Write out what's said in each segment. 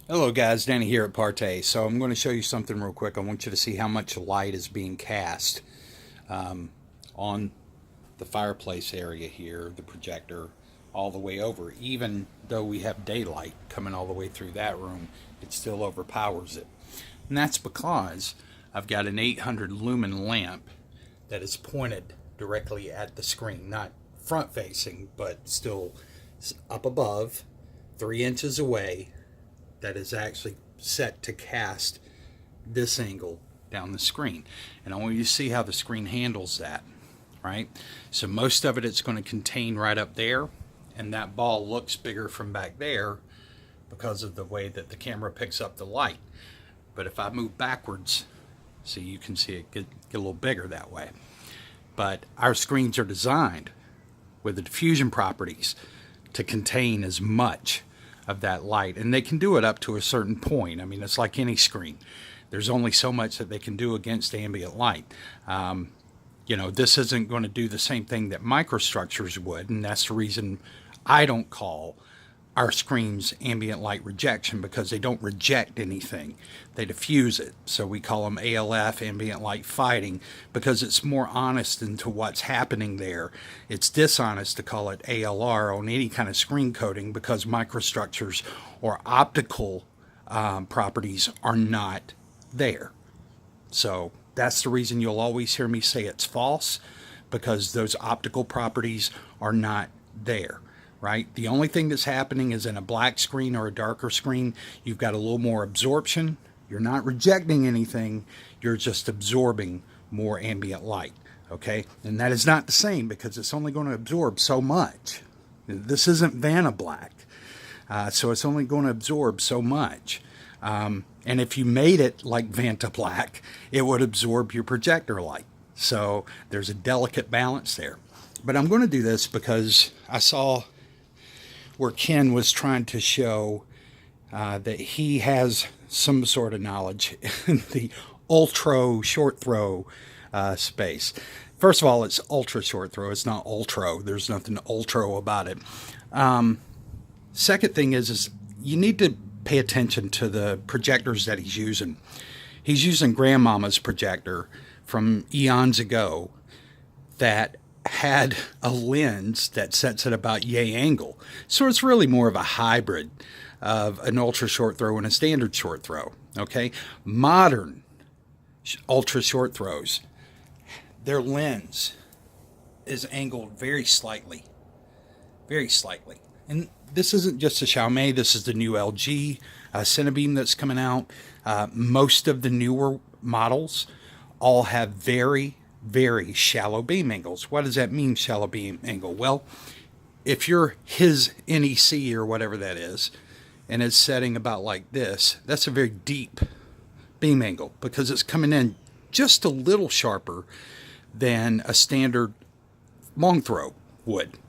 Hello guys, Danny here at Partay. So I'm going to show you something real quick. I want you to see how much light is being cast on the fireplace area here, the projector, all the way over. Even though we have daylight coming all the way through that room, it still overpowers it. And that's because I've got an 800 lumen lamp that is pointed directly at the screen, not front facing, but still up above, 3 inches away, that is actually set to cast this angle down the screen. And I want you to see how the screen handles that, right? So most of it's going to contain right up there, and that ball looks bigger from back there because of the way that the camera picks up the light. But if I move backwards, so you can see it get a little bigger that way. But our screens are designed with the diffusion properties to contain as much of that light, and they can do it up to a certain point. I mean, it's like any screen. There's only so much that they can do against ambient light. This isn't going to do the same thing that microstructures would, and that's the reason I don't call our screens ambient light rejection, because they don't reject anything. They diffuse it. So we call them ALF, ambient light fighting, because it's more honest into what's happening there. It's dishonest to call it ALR on any kind of screen coating, because microstructures or optical properties are not there. So that's the reason you'll always hear me say it's false, because those optical properties are not there. Right? The only thing that's happening is in a black screen or a darker screen, you've got a little more absorption. You're not rejecting anything, you're just absorbing more ambient light. Okay? And that is not the same, because it's only going to absorb so much. This isn't Vanna Black, so it's only going to absorb so much. And if you made it like Vanta Black, it would absorb your projector light. So there's a delicate balance there. But I'm going to do this because I saw where Ken was trying to show that he has some sort of knowledge in the ultra short throw space. First of all, it's ultra short throw. It's not ultra. There's nothing ultra about it. Second thing is you need to pay attention to the projectors that he's using. He's using Grandmama's projector from eons ago that had a lens that sets at about yay angle. So it's really more of a hybrid of an ultra short throw and a standard short throw. Okay? Modern ultra short throws, their lens is angled very slightly. Very slightly. And this isn't just a Xiaomi, this is the new LG Cinebeam that's coming out. Most of the newer models all have very shallow beam angles. What does that mean, shallow beam angle? Well, if you're his NEC or whatever that is, and it's setting about like this, that's a very deep beam angle, because it's coming in just a little sharper than a standard long throw would.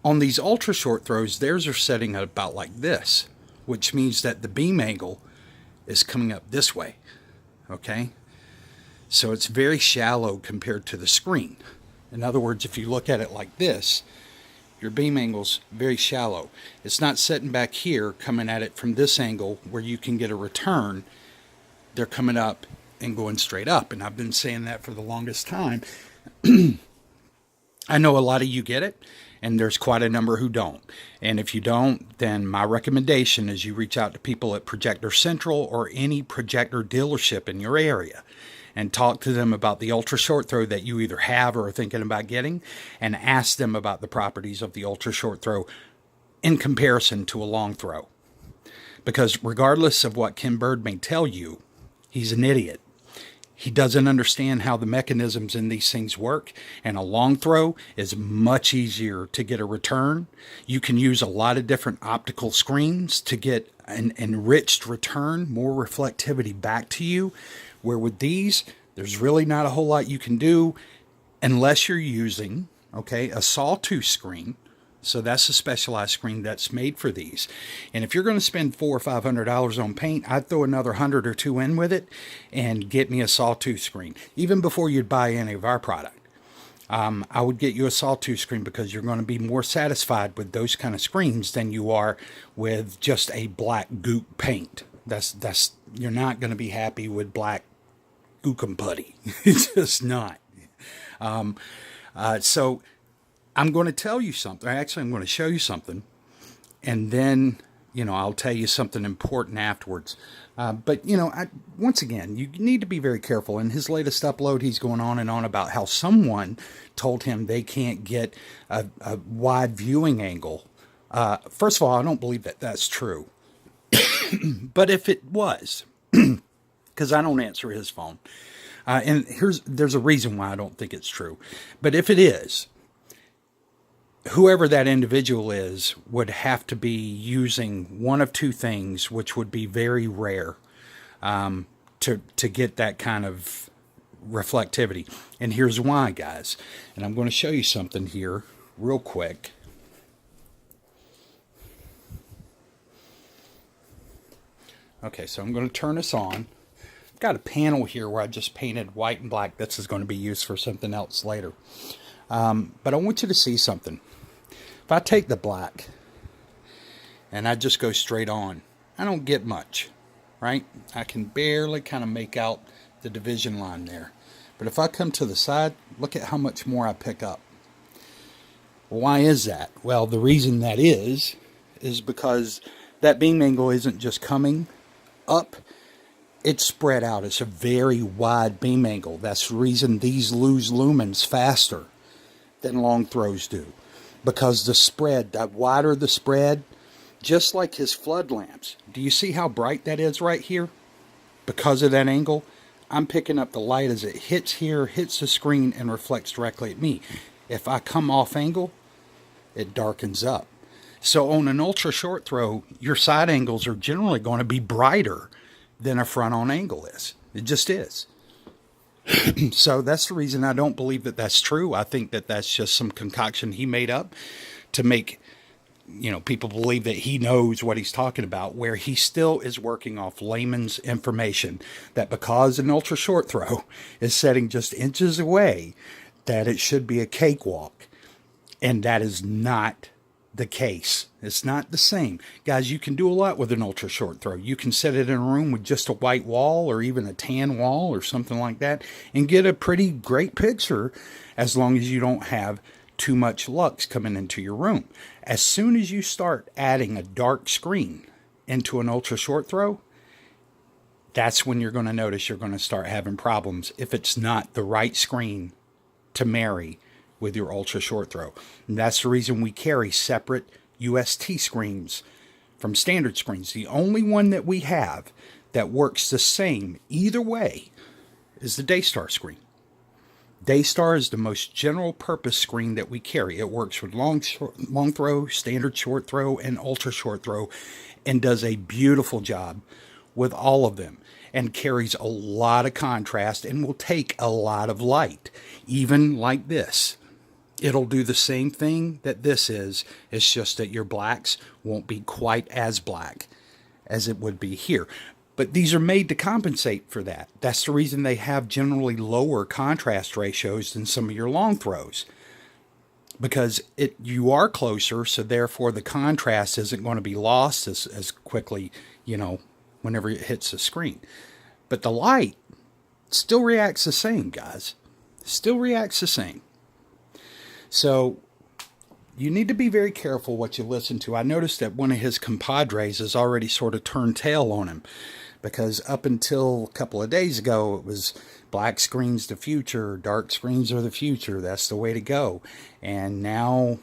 On these ultra short throws, theirs are setting at about like this, which means that the beam angle is coming up this way. Okay? So it's very shallow compared to the screen. In other words, if you look at it like this, your beam angle's very shallow. It's not sitting back here coming at it from this angle where you can get a return. They're coming up and going straight up. And I've been saying that for the longest time. I know a lot of you get it, and there's quite a number who don't. And if you don't, then my recommendation is you reach out to people at Projector Central or any projector dealership in your area and talk to them about the ultra short throw that you either have or are thinking about getting, and ask them about the properties of the ultra short throw in comparison to a long throw. Because regardless of what Ken Bird may tell you, he's an idiot. He doesn't understand how the mechanisms in these things work, and a long throw is much easier to get a return. You can use a lot of different optical screens to get an enriched return, more reflectivity back to you, where with these, there's really not a whole lot you can do unless you're using, a sawtooth screen. So that's a specialized screen that's made for these. And if you're going to spend $400 or $500 on paint, I'd throw another 100 or two in with it and get me a sawtooth screen, even before you'd buy any of our product. I would get you a sawtooth screen because you're going to be more satisfied with those kind of screens than you are with just a black gook paint. That's you're not going to be happy with black gookum putty. It's just not. So I'm going to tell you something. Actually, I'm going to show you something, and then I'll tell you something important afterwards. But once again, you need to be very careful. In his latest upload, he's going on and on about how someone told him they can't get a wide viewing angle. First of all, I don't believe that that's true. But if it was, because I don't answer his phone, and there's a reason why I don't think it's true. But if it is, whoever that individual is would have to be using one of two things, which would be very rare, to get that kind of reflectivity. And here's why, guys. And I'm going to show you something here real quick. Okay, so I'm going to turn this on. I've got a panel here where I just painted white and black. This is going to be used for something else later. But I want you to see something. If I take the black and I just go straight on, I don't get much, right? I can barely kind of make out the division line there. But if I come to the side, look at how much more I pick up. Well, why is that? Well, the reason that is because that beam angle isn't just coming up, it's spread out. It's a very wide beam angle. That's the reason these lose lumens faster than long throws do. Because the wider the spread, just like his flood lamps. Do you see how bright that is right here? Because of that angle, I'm picking up the light as it hits here, hits the screen, and reflects directly at me. If I come off angle, it darkens up. So on an ultra short throw, your side angles are generally going to be brighter than a front on angle is. It just is. So that's the reason I don't believe that that's true. I think that that's just some concoction he made up to make people believe that he knows what he's talking about, where he still is working off layman's information that because an ultra short throw is setting just inches away, that it should be a cakewalk. And that is not the case. It's not the same. Guys, you can do a lot with an ultra short throw. You can set it in a room with just a white wall or even a tan wall or something like that and get a pretty great picture as long as you don't have too much lux coming into your room. As soon as you start adding a dark screen into an ultra short throw, that's when you're going to notice you're going to start having problems if it's not the right screen to marry with your ultra short throw. And that's the reason we carry separate UST screens from standard screens. The only one that we have that works the same either way is the Daystar screen. Daystar is the most general purpose screen that we carry. It works with long throw, standard short throw, and ultra short throw, and does a beautiful job with all of them, and carries a lot of contrast and will take a lot of light, even like this. It'll do the same thing that this is. It's just that your blacks won't be quite as black as it would be here. But these are made to compensate for that. That's the reason they have generally lower contrast ratios than some of your long throws. Because you are closer, so therefore the contrast isn't going to be lost as quickly, whenever it hits the screen. But the light still reacts the same, guys. Still reacts the same. So you need to be very careful what you listen to. I noticed that one of his compadres has already sort of turned tail on him, because up until a couple of days ago, it was black screens the future, dark screens are the future. That's the way to go. And now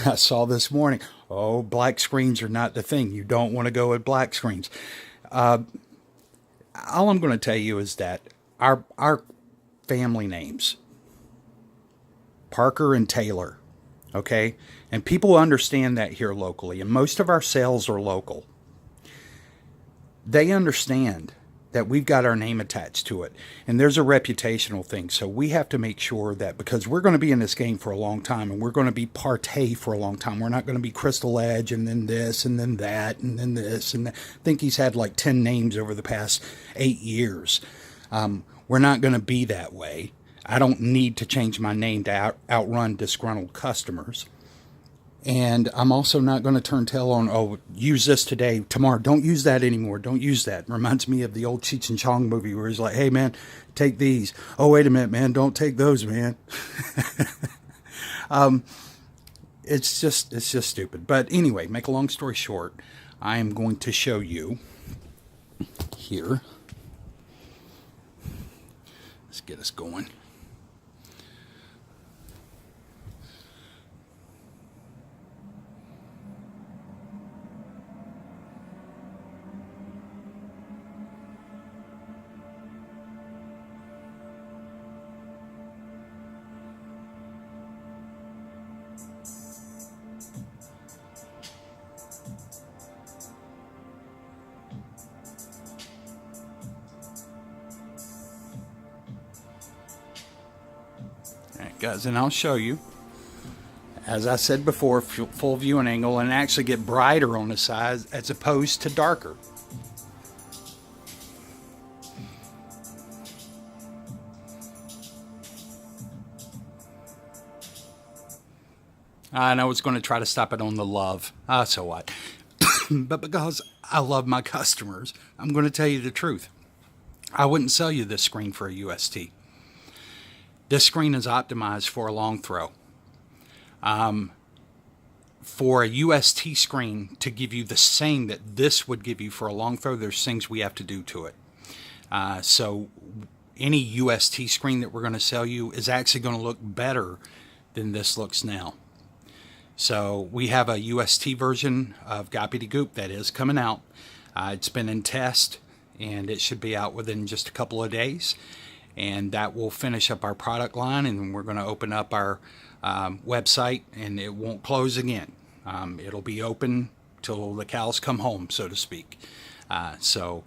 I saw this morning, black screens are not the thing. You don't want to go with black screens. All I'm going to tell you is that our family names, Parker and Taylor, okay? And people understand that here locally, and most of our sales are local. They understand that we've got our name attached to it, and there's a reputational thing. So we have to make sure that, because we're going to be in this game for a long time, and we're going to be Partey for a long time. We're not going to be Crystal Edge and then this and then that and then this and that. I think he's had like 10 names over the past 8 years. We're not going to be that way. I don't need to change my name to outrun disgruntled customers. And I'm also not going to turn tail on, oh, use this today, tomorrow, don't use that anymore, don't use that. It reminds me of the old Cheech and Chong movie where he's like, hey, man, take these. Oh, wait a minute, man, don't take those, man. It's just stupid. But anyway, make a long story short, I am going to show you here. Let's get us going. Alright guys, and I'll show you, as I said before, full viewing angle, and actually get brighter on the sides as opposed to darker. I was going to try to stop it on the love. So what? But because I love my customers, I'm going to tell you the truth. I wouldn't sell you this screen for a UST. This screen is optimized for a long throw. For a UST screen to give you the same that this would give you for a long throw, there's things we have to do to it. So any UST screen that we're going to sell you is actually going to look better than this looks now. So we have a UST version of Goppity Goop that is coming out. It's been in test, and it should be out within just a couple of days. And that will finish up our product line, and we're going to open up our website, and it won't close again. It'll be open till the cows come home, so to speak. So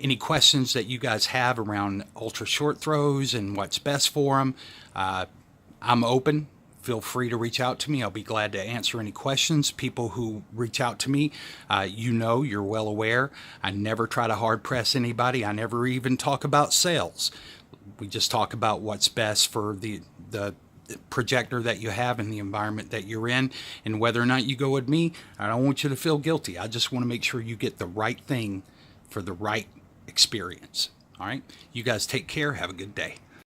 any questions that you guys have around ultra short throws and what's best for them, I'm open. Feel free to reach out to me. I'll be glad to answer any questions. People who reach out to me, you're well aware. I never try to hard press anybody. I never even talk about sales. We just talk about what's best for the projector that you have and the environment that you're in, and whether or not you go with me, I don't want you to feel guilty. I just want to make sure you get the right thing for the right experience. All right, you guys take care. Have a good day.